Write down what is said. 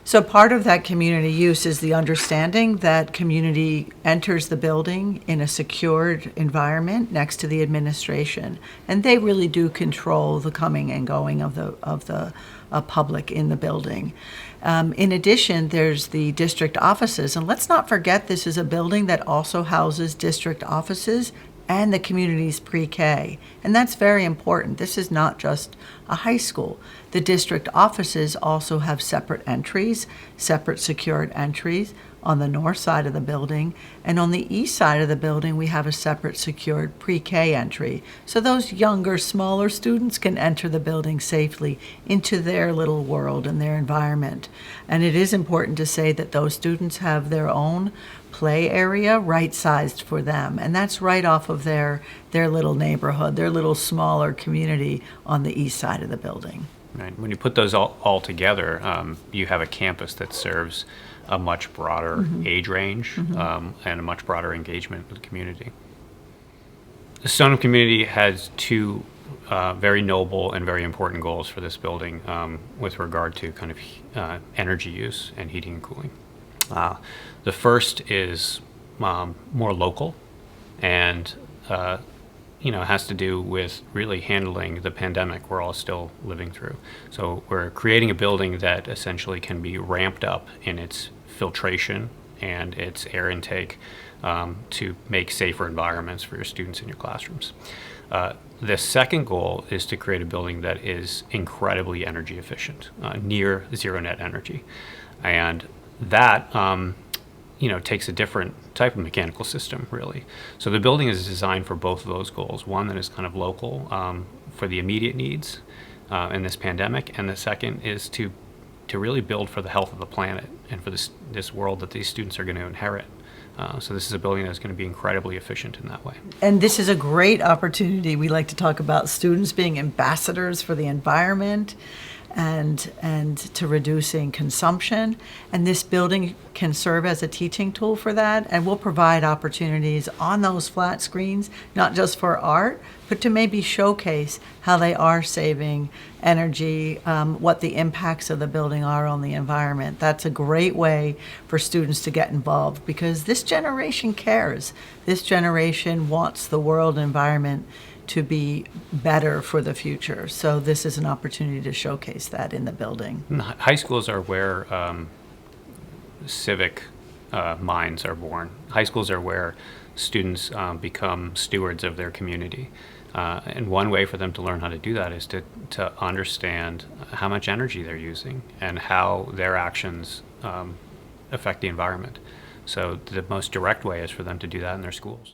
So part of that community use is the understanding that community enters the building in a secured environment next to the administration, and they really do control the coming and going of the public in the building. In addition, there's the district offices, and let's not forget this is a building that also houses district offices and the community's pre-K. And that's very important. This is not just a high school. The district offices also have separate entries, separate secured entries on the north side of the building. And on the east side of the building, we have a separate secured pre-K entry. So those younger, smaller students can enter the building safely into their little world and their environment. And it is important to say that those students have their own play area right-sized for them, and that's right off of their little neighborhood, their little smaller community on the east side of the building. Right. When you put those all together, you have a campus that serves a much broader age range and a much broader engagement with the community. The Stoneham community has two very noble and very important goals for this building with regard to kind of energy use and heating and cooling. The first is more local and has to do with really handling the pandemic we're all still living through. So we're creating a building that essentially can be ramped up in its filtration and its air intake to make safer environments for your students in your classrooms. The second goal is to create a building that is incredibly energy efficient, near zero net energy. And that takes a different type of mechanical system, really. So the building is designed for both of those goals. One that is kind of local for the immediate needs in this pandemic, and the second is to really build for the health of the planet and for this world that these students are going to inherit. So this is a building that's going to be incredibly efficient in that way. And this is a great opportunity. We like to talk about students being ambassadors for the environment and to reducing consumption. And this building can serve as a teaching tool for that. And we'll provide opportunities on those flat screens, not just for art, but to maybe showcase how they are saving energy, what the impacts of the building are on the environment. That's a great way for students to get involved because this generation cares. This generation wants the world environment to be better for the future. So this is an opportunity to showcase that in the building. High schools are where civic minds are born. High schools are where students become stewards of their community. And one way for them to learn how to do that is to understand how much energy they're using and how their actions affect the environment. So the most direct way is for them to do that in their schools.